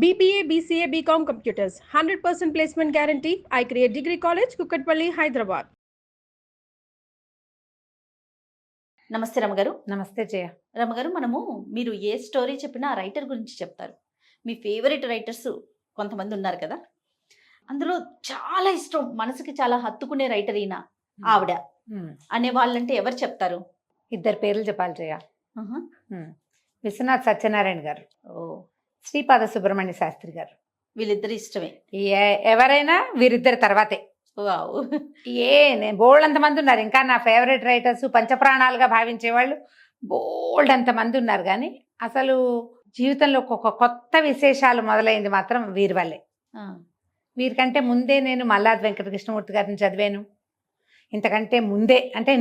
BBA, BCA, BCom Computers, 100% placement guarantee. I create Degree College, Kukatpalli, Hyderabad. నమస్తే రమగారు. నమస్తే జయ. రమగారు, మీరు ఏ story చెప్పినా writer గురించి చెప్తారు. మీ ఫేవరెట్ రైటర్స్ కొంతమంది ఉన్నారు కదా, అందులో చాలా ఇష్టం, మనసుకి చాలా హత్తుకునే రైటర్ ఈయన, ఆవిడ అనే వాళ్ళంటే ఎవరు చెప్తారు? ఇద్దరు పేర్లు చెప్పాలి జయ. విశ్వనాథ్ సత్యనారాయణ గారు, శ్రీపాద సుబ్రహ్మణ్య శాస్త్రి గారు. వీళ్ళిద్దరు ఇష్టమే. ఎవరైనా వీరిద్దరి తర్వాతే. బోల్డ్ అంతమంది ఉన్నారు. ఇంకా నా ఫేవరెట్ రైటర్స్ పంచప్రాణాలుగా భావించే వాళ్ళు బోల్డ్ అంతమంది ఉన్నారు. కానీ అసలు జీవితంలో ఒక కొత్త విశేషాలు మొదలైంది మాత్రం వీరి వల్లే. వీరికంటే ముందే నేను మల్లాది వెంకటకృష్ణమూర్తి గారిని చదివాను. ఇంతకంటే ముందే అంటే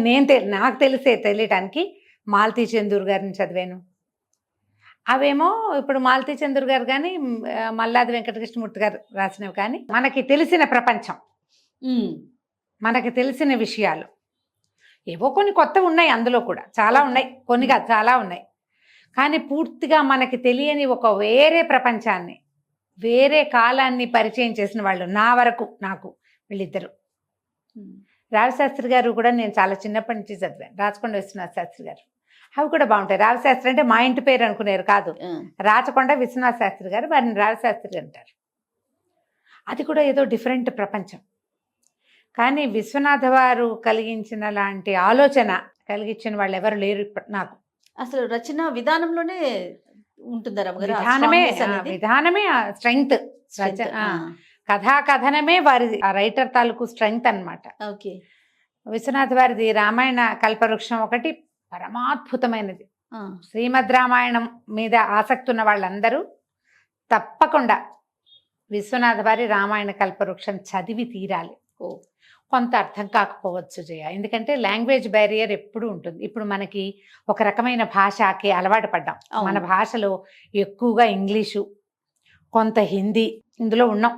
నాకు తెలియటానికి మాలతీ చందూర్ గారిని చదివాను. అవేమో ఇప్పుడు మాలతీ చందూర్ గారు కానీ మల్లాది వెంకటకృష్ణమూర్తి గారు రాసినవి. కానీ మనకి తెలిసిన ప్రపంచం, మనకి తెలిసిన విషయాలు ఏవో కొన్ని కొత్తవి ఉన్నాయి. అందులో కూడా చాలా ఉన్నాయి, కొన్ని కాదు చాలా ఉన్నాయి. కానీ పూర్తిగా మనకి తెలియని ఒక వేరే ప్రపంచాన్ని, వేరే కాలాన్ని పరిచయం చేసిన వాళ్ళు నా వరకు నాకు వీళ్ళిద్దరు. రావిశాస్త్రి గారు కూడా నేను చాలా చిన్నప్పటి నుంచి చదివాను. రాచకొండ విశ్వనాథ శాస్త్రి గారు, అవి కూడా బాగుంటాయి. రావిశాస్త్రి అంటే మా ఇంటి పేరు అనుకునేరు కాదు, రాచకొండ విశ్వనాథ శాస్త్రి గారు, వారిని రావిశాస్త్రి అంటారు. అది కూడా ఏదో డిఫరెంట్ ప్రపంచం. కానీ విశ్వనాథ వారు కలిగించిన లాంటి ఆలోచన కలిగించిన వాళ్ళు ఎవరు లేరు నాకు. అసలు రచన విధానంలోనే ఉంటుందా? విధానమే స్ట్రెంగ్త్, కథాకథనమే వారి రైటర్ తాలూకు స్ట్రెంగ్త్ అనమాట. విశ్వనాథ వారిది రామాయణ కల్పవృక్షం ఒకటి పరమాద్భుతమైనది. శ్రీమద్ రామాయణం మీద ఆసక్తి ఉన్న వాళ్ళందరూ తప్పకుండా విశ్వనాథ వారి రామాయణ కల్పవృక్షం చదివి తీరాలి. కొంత అర్థం కాకపోవచ్చు జయ, ఎందుకంటే లాంగ్వేజ్ బ్యారియర్ ఎప్పుడు ఉంటుంది. ఇప్పుడు మనకి ఒక రకమైన భాషకి అలవాటు పడ్డాం. మన భాషలో ఎక్కువగా ఇంగ్లీషు, కొంత హిందీ ఇందులో ఉన్నాం.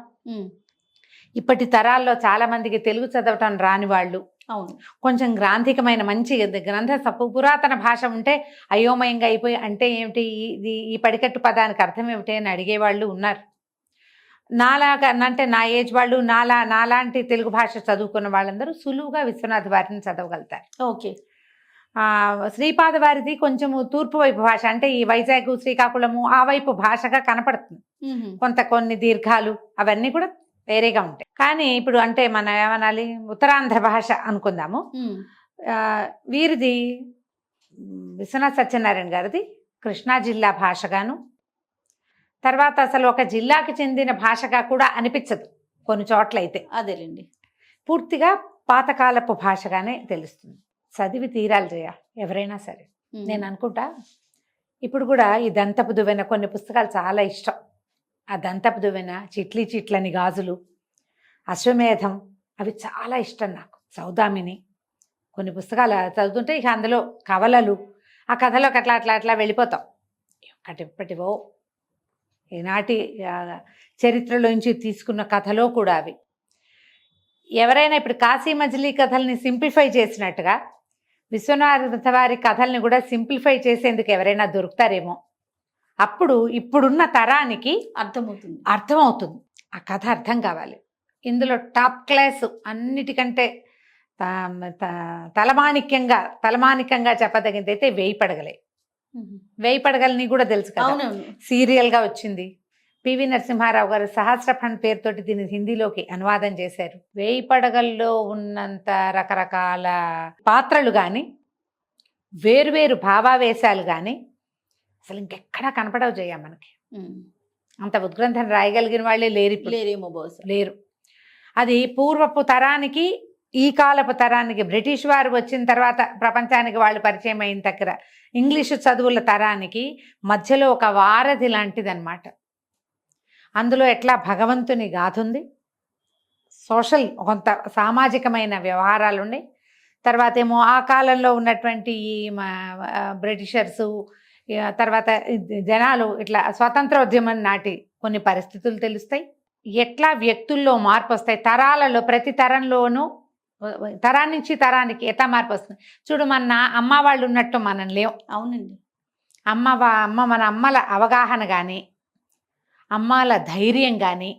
ఇప్పటి తరాల్లో చాలా మందికి తెలుగు చదవటం రాని వాళ్ళు, కొంచెం గ్రాంధికమైన మంచి గ్రంథ పురాతన భాష ఉంటే అయోమయంగా అయిపోయి అంటే ఏమిటి ఈ పడికట్టు పదానికి అర్థం ఏమిటి అని అడిగేవాళ్ళు ఉన్నారు. నాలాగా అంటే నా ఏజ్ వాళ్ళు, నాలాంటి తెలుగు భాష చదువుకున్న వాళ్ళందరూ సులువుగా విశ్వనాథ వారిని చదవగలుగుతారు. శ్రీపాద వారిది కొంచెము తూర్పు వైపు భాష, అంటే ఈ వైజాగ్ శ్రీకాకుళము ఆ వైపు భాషగా కనపడుతుంది. కొన్ని దీర్ఘాలు అవన్నీ కూడా వేరేగా ఉంటాయి. కానీ ఇప్పుడు అంటే మనం ఏమనాలి, ఉత్తరాంధ్ర భాష అనుకుందాము. వీరిది విశ్వనాథ సత్యనారాయణ గారిది కృష్ణా జిల్లా భాషగాను, తర్వాత అసలు ఒక జిల్లాకి చెందిన భాషగా కూడా అనిపించదు కొన్ని చోట్ల. అయితే అదేలేండి, పూర్తిగా పాతకాలపు భాషగానే తెలుస్తుంది. చదివి తీరాలి జయ ఎవరైనా సరే. నేను అనుకుంటా ఇప్పుడు కూడా ఈ దంతపు దువ్వెన కొన్ని పుస్తకాలు చాలా ఇష్టం. ఆ దంతపు దువ్వెన, చిట్లని గాజులు, అశ్వమేధం అవి చాలా ఇష్టం నాకు. సౌదామిని కొన్ని పుస్తకాలు చదువుతుంటే ఇక అందులో కవలలు, ఆ కథలోకి అట్లా వెళ్ళిపోతాం. ఒకటిప్పటివో ఈనాటి చరిత్రలోంచి తీసుకున్న కథలో కూడా అవి. ఎవరైనా ఇప్పుడు కాశీ మజిలీ కథల్ని సింప్లిఫై చేసినట్టుగా విశ్వనాథ వారి కథల్ని కూడా సింప్లిఫై చేసేందుకు ఎవరైనా దొరుకుతారేమో. అప్పుడు ఇప్పుడున్న తరానికి అర్థమవుతుంది. ఆ కథ అర్థం కావాలి. ఇందులో టాప్ క్లాస్ అన్నిటికంటే తలమానికంగా చెప్పదగింది అయితే వేయి పడగలని కూడా తెలుసు కదా, సీరియల్గా వచ్చింది. పివి నరసింహారావు గారు సహస్రఫండ్ పేరుతోటి దీన్ని హిందీలోకి అనువాదం చేశారు. వేయి పడగల్లో ఉన్నంత రకరకాల పాత్రలు కానీ, వేరువేరు భావావేశాలు కానీ అసలు ఇంకెక్కడా కనపడవు జయ మనకి. అంత ఉద్గ్రంథం రాయగలిగిన వాళ్ళే లేరు. అది పూర్వపు తరానికి, ఈ కాలపు తరానికి, బ్రిటిష్ వారు వచ్చిన తర్వాత ప్రపంచానికి వాళ్ళు పరిచయం అయిన దగ్గర ఇంగ్లీషు చదువుల తరానికి మధ్యలో ఒక వారధి లాంటిది అనమాట. అందులో ఎట్లా భగవంతుని గాథ ఉంది, సోషల్ కొంత సామాజికమైన వ్యవహారాలు ఉన్నాయి. తర్వాత ఏమో ఆ కాలంలో ఉన్నటువంటి బ్రిటిషర్సు, తర్వాత జనాలు, ఇట్లా స్వతంత్రోద్యమం నాటి కొన్ని పరిస్థితులు తెలుస్తాయి. ఎట్లా వ్యక్తుల్లో మార్పు వస్తాయి, తరాలలో ప్రతి తరంలోనూ తరాన్ని నుంచి తరానికి ఎట్లా మార్పు వస్తుంది. చూడు, మన అమ్మ వాళ్ళు ఉన్నట్టు మనం లేవు. అవునండి, మన అమ్మల అవగాహన కానీ, అమ్మాల ధైర్యం కానీ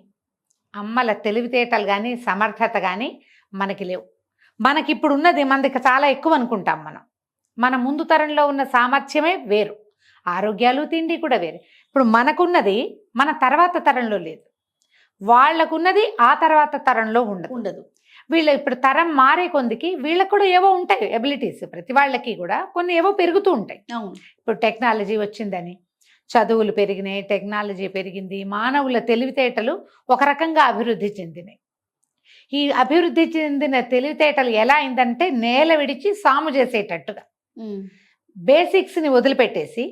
అమ్మల తెలివితేటలు కానీ సమర్థత కానీ మనకి లేవు. మనకిప్పుడు ఉన్నది మనకి చాలా ఎక్కువ అనుకుంటాం. మన ముందు తరంలో ఉన్న సామర్థ్యమే వేరు, ఆరోగ్యాలు తిండి కూడా వేరు. ఇప్పుడు మనకున్నది మన తర్వాత తరంలో లేదు, వాళ్ళకున్నది ఆ తర్వాత తరంలో ఉండదు. వీళ్ళు ఇప్పుడు తరం మారే కొందికి వీళ్ళకి కూడా ఏవో ఉంటాయి ఎబిలిటీస్, ప్రతి వాళ్ళకి కూడా కొన్ని ఏవో పెరుగుతూ ఉంటాయి. ఇప్పుడు టెక్నాలజీ వచ్చిందని చదువులు పెరిగినాయి, టెక్నాలజీ పెరిగింది, మానవుల తెలివితేటలు ఒక రకంగా అభివృద్ధి చెందినాయి. ఈ అభివృద్ధి చెందిన తెలివితేటలు ఎలా అయిందంటే నేల విడిచి సాము చేసేటట్టుగా బేసిక్స్ని వదిలిపెట్టేసి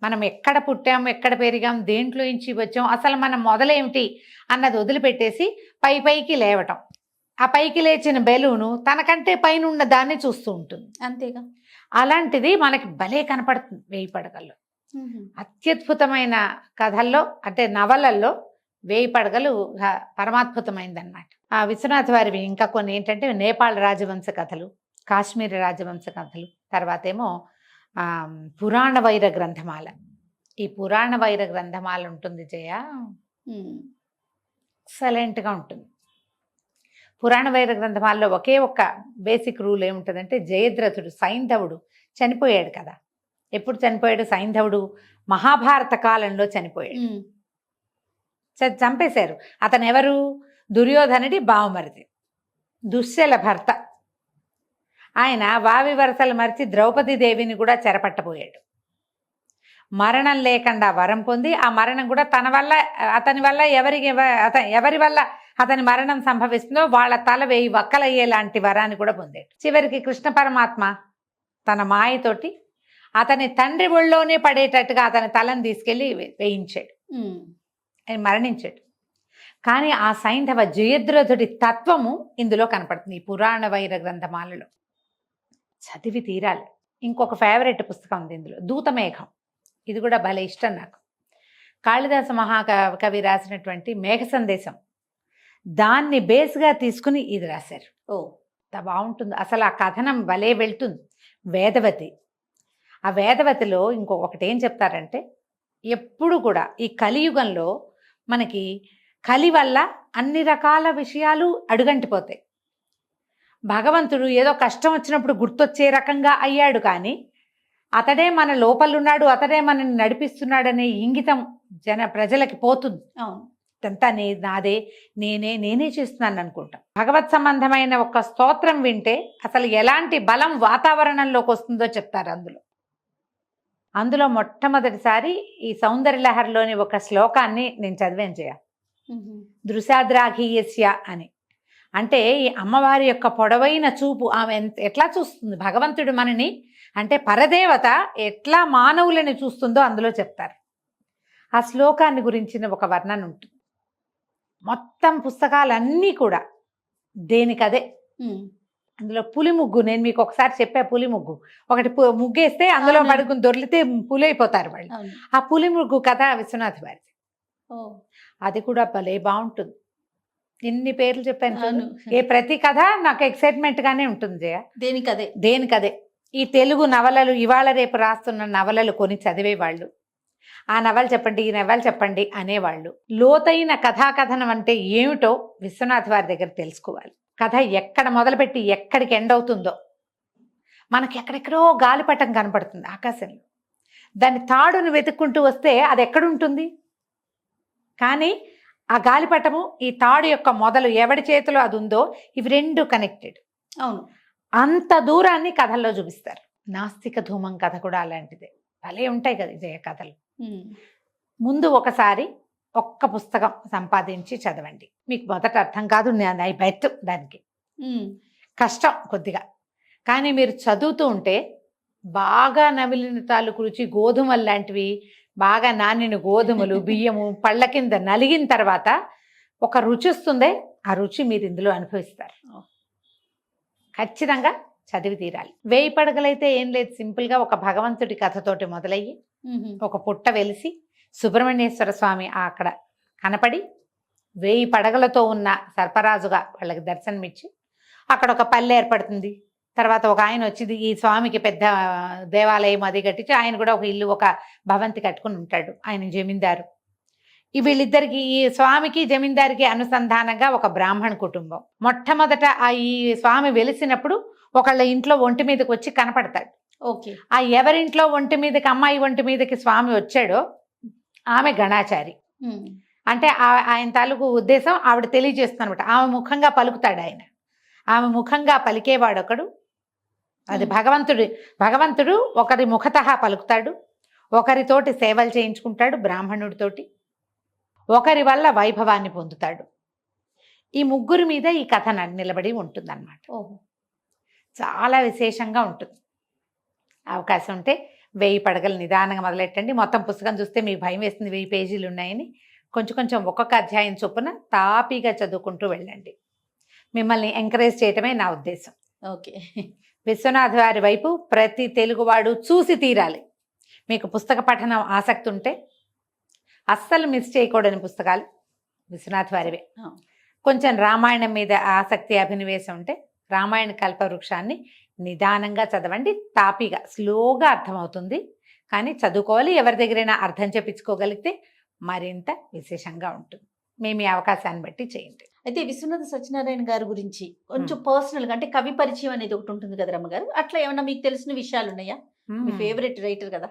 మనం ఎక్కడ పుట్టాం, ఎక్కడ పెరిగాం, దేంట్లో నుంచి వచ్చాం, అసలు మనం మొదలేమిటి అన్నది వదిలిపెట్టేసి పైకి లేవటం. ఆ పైకి లేచిన బెలూను తనకంటే పైన ఉన్న దాన్ని చూస్తూ ఉంటుంది. అంతేగా. అలాంటిది మనకి భలే కనపడుతుంది 1000 పడగల్లో. అత్యద్భుతమైన కథల్లో అంటే నవలల్లో 1000 పడగలు పరమాద్భుతమైందన్నమాట. ఆ విశ్వనాథ్ వారివి ఇంకా కొన్ని ఏంటంటే నేపాల్ రాజవంశ కథలు, కాశ్మీర్ రాజవంశ కథలు, తర్వాత ఏమో పురాణ వైర గ్రంథమాల. ఈ పురాణ వైర గ్రంథమాల ఉంటుంది జయ, ఎక్సలెంట్గా ఉంటుంది. పురాణ వైర గ్రంథమాలలో ఒకే ఒక్క బేసిక్ రూల్ ఏముంటుందంటే జయద్రథుడు సైంధవుడు చనిపోయాడు కదా. ఎప్పుడు చనిపోయాడు? సైంధవుడు మహాభారత కాలంలో చనిపోయాడు. చంపేశారు. అతను ఎవరు? దుర్యోధనుడి బావమరిది, దుశ్శల భర్త. ఆయన వావి వరసలు మరిచి ద్రౌపదీదేవిని కూడా చెరపట్టబోయాడు. మరణం లేకుండా వరం పొంది ఆ మరణం కూడా తన వల్ల అతని వల్ల ఎవరి వల్ల అతని మరణం సంభవిస్తుందో వాళ్ళ తల 1000 వక్కలయ్యేలాంటి వరాన్ని కూడా పొందాడు. చివరికి కృష్ణ పరమాత్మ తన మాయతోటి అతని తండ్రి ఒళ్ళోనే పడేటట్టుగా అతని తలను తీసుకెళ్ళి వేయించాడు. ఆయన మరణించాడు. కానీ ఆ సైంధవ జయద్రథుడి తత్వము ఇందులో కనపడుతుంది ఈ పురాణ వైర గ్రంథమాలలో. చదివి తీరాలి. ఇంకొక ఫేవరెట్ పుస్తకం ఉంది ఇందులో, దూతమేఘం. ఇది కూడా భలే ఇష్టం నాకు. కాళిదాస మహాకవి రాసినటువంటి మేఘ సందేశం, దాన్ని బేస్గా తీసుకుని ఇది రాశారు. ఎంత బాగుంటుంది అసలు. ఆ కథనం భలే వెళ్తుంది. వేదవతి, ఆ వేదవతిలో ఇంకొకటి ఏం చెప్తారంటే, ఎప్పుడు కూడా ఈ కలియుగంలో మనకి కలి వల్ల అన్ని రకాల విషయాలు అడుగంటిపోతాయి. భగవంతుడు ఏదో కష్టం వచ్చినప్పుడు గుర్తొచ్చే రకంగా అయ్యాడు, కానీ అతడే మన లోపలున్నాడు, అతడే మనల్ని నడిపిస్తున్నాడనే ఇంగితం ప్రజలకి పోతుంది. ఇదంతా నాదే, నేనే చేస్తున్నాను అనుకుంటాం. భగవత్ సంబంధమైన ఒక స్తోత్రం వింటే అసలు ఎలాంటి బలం వాతావరణంలోకి వస్తుందో చెప్తారు అందులో మొట్టమొదటిసారి ఈ సౌందర్యలహరిలోని ఒక శ్లోకాన్ని నేను చదివాను చేయ, దృశాద్రాఘీయస్య అని. అంటే ఈ అమ్మవారి యొక్క పొడవైన చూపు, ఆమె ఎట్లా చూస్తుంది భగవంతుడు మనని, అంటే పరదేవత ఎట్లా మానవులని చూస్తుందో అందులో చెప్తారు. ఆ శ్లోకాన్ని గురించిన ఒక వర్ణన ఉంటుంది. మొత్తం పుస్తకాలన్నీ కూడా దేనికదే. అందులో పులి ముగ్గు, నేను మీకు ఒకసారి చెప్పా, పులి ముగ్గు ఒకటి ముగ్గేస్తే అందులో పడుకుని దొర్లితే పులి అయిపోతారు వాళ్ళు. ఆ పులి ముగ్గు కథ విశ్వనాథ్ వారిది. అది కూడా భలే బాగుంటుంది. ఎన్ని పేర్లు చెప్పాను. ప్రతి కథ నాకు ఎక్సైట్మెంట్ గానే ఉంటుంది జయ. దేనికదే. ఈ తెలుగు నవలలు ఇవాళ రేపు రాస్తున్న నవలలు కొని చదివేవాళ్ళు, ఆ నవల చెప్పండి, ఈ నవల చెప్పండి అనేవాళ్ళు. లోతైన కథాకథనం అంటే ఏమిటో విశ్వనాథ్ వారి దగ్గర తెలుసుకోవాలి. కథ ఎక్కడ మొదలుపెట్టి ఎక్కడికి ఎండ్ అవుతుందో, మనకి ఎక్కడెక్కడో గాలిపటం కనపడుతుంది ఆకాశంలో. దాని తాడును వెతుక్కుంటూ వస్తే అది ఎక్కడుంటుంది? కానీ ఆ గాలిపటము, ఈ తాడు యొక్క మొదలు ఎవడి చేతిలో అది ఉందో, ఇవి రెండు కనెక్టెడ్. అవును, అంత దూరాన్ని కథల్లో చూపిస్తారు. నాస్తిక ధూమం కథ కూడా అలాంటిదే. భలే ఉంటాయి కదా జయ కథలు. ముందు ఒకసారి ఒక్క పుస్తకం సంపాదించి చదవండి. మీకు మొదట అర్థం కాదు, ఐ బెట్ దానికి కష్టం కొద్దిగా. కానీ మీరు చదువుతూ ఉంటే బాగా నమిలిన తాలూకు రుచి గోధుమలు లాంటివి, బాగా నానిన గోధుమలు బియ్యము పళ్ళ కింద నలిగిన తర్వాత ఒక రుచి వస్తుందే, ఆ రుచి మీరు ఇందులో అనుభవిస్తారు. ఖచ్చితంగా చదివి తీరాలి. 1000 పడగలైతే ఏం లేదు, సింపుల్గా ఒక భగవంతుడి కథతోటి మొదలయ్యి ఒక పుట్ట వెలిసి సుబ్రహ్మణ్యేశ్వర స్వామి అక్కడ కనపడి 1000 పడగలతో ఉన్న సర్పరాజుగా వాళ్ళకి దర్శనమిచ్చి అక్కడ ఒక పల్లె ఏర్పడుతుంది. తర్వాత ఒక ఆయన వచ్చి ఈ స్వామికి పెద్ద దేవాలయం అది కట్టించి ఆయన కూడా ఒక ఇల్లు, ఒక భవంతి కట్టుకుని ఉంటాడు. ఆయన జమీందారు. ఈ వీళ్ళిద్దరికి, ఈ స్వామికి జమీందారికి అనుసంధానంగా ఒక బ్రాహ్మణ కుటుంబం. మొట్టమొదట ఈ స్వామి వెలిసినప్పుడు ఒకళ్ళ ఇంట్లో ఒంటి మీదకి వచ్చి కనపడతాడు. ఓకే. ఆ ఎవరింట్లో ఒంటి మీదకి, అమ్మాయి ఒంటి మీదకి స్వామి వచ్చాడో ఆమె గణాచారి. అంటే ఆయన తాలూకు ఉద్దేశం ఆవిడ తెలియజేస్తుంది అనమాట. ఆమె ముఖంగా పలుకుతాడు ఆయన. ఆమె ముఖంగా పలికేవాడు ఒకడు. అది భగవంతుడు ఒకరి ముఖతః పలుకుతాడు, ఒకరితోటి సేవలు చేయించుకుంటాడు బ్రాహ్మణుడితోటి, ఒకరి వల్ల వైభవాన్ని పొందుతాడు. ఈ ముగ్గురు మీద ఈ కథ నిలబడి ఉంటుందన్నమాట. ఓహో, చాలా విశేషంగా ఉంటుంది. అవకాశం ఉంటే 1000 పడగలు నిదానంగా మొదలెట్టండి. మొత్తం పుస్తకం చూస్తే మీకు భయం వేస్తుంది, 1000 పేజీలు ఉన్నాయని. కొంచెం ఒక్కొక్క అధ్యాయం చొప్పున తాపీగా చదువుకుంటూ వెళ్ళండి. మిమ్మల్ని ఎంకరేజ్ చేయటమే నా ఉద్దేశం. ఓకే. విశ్వనాథ్ వారి వైపు ప్రతి తెలుగువాడు చూసి తీరాలి. మీకు పుస్తక పఠనం ఆసక్తి ఉంటే అస్సలు మిస్ చేయకూడని పుస్తకాలు విశ్వనాథ్ వారివే. కొంచెం రామాయణం మీద ఆసక్తి, అభినవేశం ఉంటే రామాయణ కల్పవృక్షాన్ని నిదానంగా చదవండి. తాపీగా, స్లోగా అర్థమవుతుంది. కానీ చదువుకోవాలి. ఎవరి దగ్గరైనా అర్థం చెప్పించుకోగలిగితే మరింత విశేషంగా ఉంటుంది. మేము ఈ అవకాశాన్ని బట్టి చేయండి. అయితే విశ్వనాథ సత్యనారాయణ గారి గురించి కొంచెం పర్సనల్గా, అంటే కవి పరిచయం అనేది ఒకటి ఉంటుంది కదా రమ్మగారు, అట్లా ఏమన్నా మీకు తెలిసిన విషయాలు ఉన్నాయా? మీ ఫేవరెట్ రైటర్ కదా.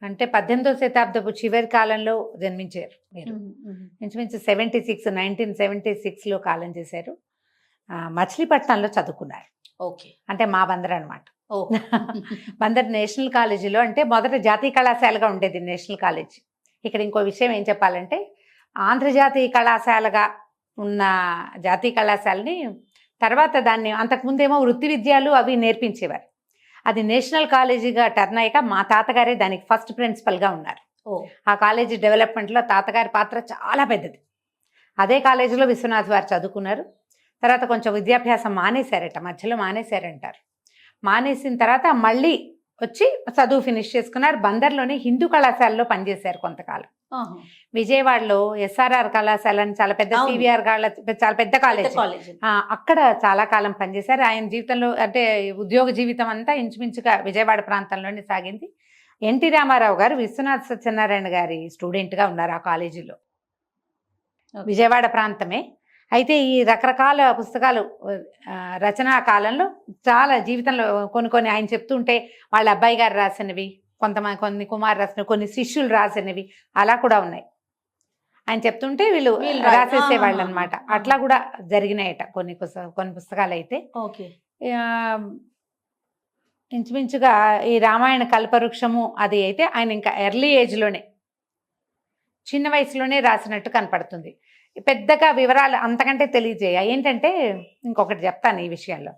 అంటే 18వ శతాబ్దపు చివరి కాలంలో జన్మించారు మీరు. ఇంచుమించు 1976లో కాలం చేశారు. మచిలీపట్నంలో చదువుకున్నారు. ఓకే. అంటే మా బందర్ అనమాట. బందర్ నేషనల్ కాలేజీలో, అంటే మొదట జాతీయ కళాశాలగా ఉండేది నేషనల్ కాలేజ్. ఇక్కడ ఇంకో విషయం ఏం చెప్పాలంటే, ఆంధ్రజాతీయ కళాశాలగా ఉన్న జాతీయ కళాశాలని తర్వాత దాన్ని అంతకుముందేమో వృత్తి విద్యలు అవి నేర్పించేవారు. అది నేషనల్ కాలేజీగా టర్న్ అయ్యాక మా తాతగారే దానికి ఫస్ట్ ప్రిన్సిపల్గా ఉన్నారు. ఆ కాలేజీ డెవలప్మెంట్లో తాతగారి పాత్ర చాలా పెద్దది. అదే కాలేజీలో విశ్వనాథ్ వారు చదువుకున్నారు. తర్వాత కొంచెం విద్యాభ్యాసం మానేశారట, మధ్యలో మానేశారంటారు. మానేసిన తర్వాత మళ్ళీ వచ్చి చదువు ఫినిష్ చేసుకున్నారు. బందర్లోని హిందూ కళాశాలలో పనిచేశారు కొంతకాలం. విజయవాడలో SRR కళాశాల అని చాలా పెద్ద, CVR చాలా పెద్ద కాలేజ్, అక్కడ చాలా కాలం పనిచేశారు. ఆయన జీవితంలో, అంటే ఉద్యోగ జీవితం అంతా ఇంచుమించుగా విజయవాడ ప్రాంతంలోనే సాగింది. ఎన్టీ రామారావు గారు విశ్వనాథ సత్యనారాయణ గారి స్టూడెంట్గా ఉన్నారు ఆ కాలేజీలో. విజయవాడ ప్రాంతమే. అయితే ఈ రకరకాల పుస్తకాలు రచనా కాలంలో చాలా జీవితంలో కొన్ని ఆయన చెప్తుంటే వాళ్ళ అబ్బాయి గారు రాసినవి, కొన్ని కుమార్ రాసినవి, కొన్ని శిష్యులు రాసినవి అలా కూడా ఉన్నాయి. ఆయన చెప్తుంటే వీళ్ళు రాసేసేవాళ్ళు అనమాట. అట్లా కూడా జరిగినాయట కొన్ని పుస్తకాలు అయితే. ఓకే. ఇంచుమించుగా ఈ రామాయణ కల్పవృక్షము అది అయితే ఆయన ఇంకా ఎర్లీ ఏజ్లోనే, చిన్న వయసులోనే రాసినట్టు కనపడుతుంది. పెద్దగా వివరాలు అంతకంటే తెలియజేయ. ఏంటంటే ఇంకొకటి చెప్తాను ఈ విషయంలో,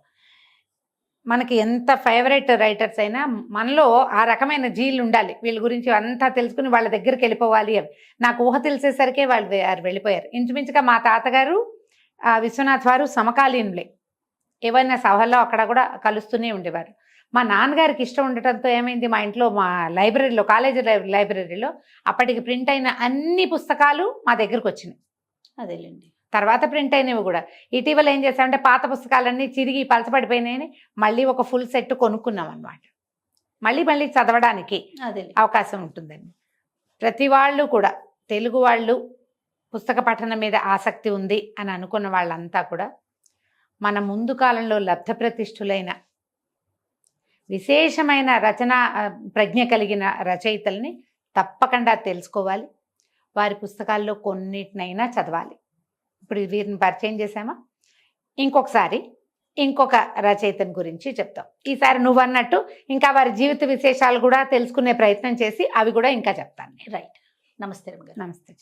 మనకి ఎంత ఫేవరెట్ రైటర్స్ అయినా మనలో ఆ రకమైన జీలు ఉండాలి. వీళ్ళ గురించి అంతా తెలుసుకుని వాళ్ళ దగ్గరికి వెళ్ళిపోవాలి అని. నాకు ఊహ తెలిసేసరికి వాళ్ళు వెళ్ళిపోయారు. ఇంచుమించుగా మా తాతగారు విశ్వనాథ్ వారు సమకాలీనులే. ఏవైనా సభల్లో అక్కడ కూడా కలుస్తూనే ఉండేవారు. మా నాన్నగారికి ఇష్టం ఉండటంతో ఏమైంది, మా ఇంట్లో, మా లైబ్రరీలో, కాలేజీ లైబ్రరీలో అప్పటికి ప్రింట్ అయిన అన్ని పుస్తకాలు మా దగ్గరకు వచ్చినాయి. అదేలేండి. తర్వాత ప్రింట్ అయినవి కూడా. ఇటీవల ఏం చేసామంటే పాత పుస్తకాలన్నీ చిరిగి పలచబడిపోయినాయని మళ్ళీ ఒక ఫుల్ సెట్ కొనుక్కున్నాం అనమాట. మళ్ళీ చదవడానికి అవకాశం ఉంటుందండి. ప్రతి వాళ్ళు కూడా, తెలుగు వాళ్ళు పుస్తక పఠనం మీద ఆసక్తి ఉంది అని అనుకున్న వాళ్ళంతా కూడా మన ముందు కాలంలో లబ్ధ ప్రతిష్ఠులైన విశేషమైన రచనా ప్రజ్ఞ కలిగిన రచయితల్ని తప్పకుండా తెలుసుకోవాలి. వారి పుస్తకాల్లో కొన్నిటినైనా చదవాలి. ఇప్పుడు వీరిని పరిచయం చేసామా, ఇంకొకసారి ఇంకొక రచయితని గురించి చెప్తాం. ఈసారి నువ్వు అన్నట్టు ఇంకా వారి జీవిత విశేషాలు కూడా తెలుసుకునే ప్రయత్నం చేసి అవి కూడా ఇంకా చెప్తాను. రైట్. నమస్తే. నమస్తే.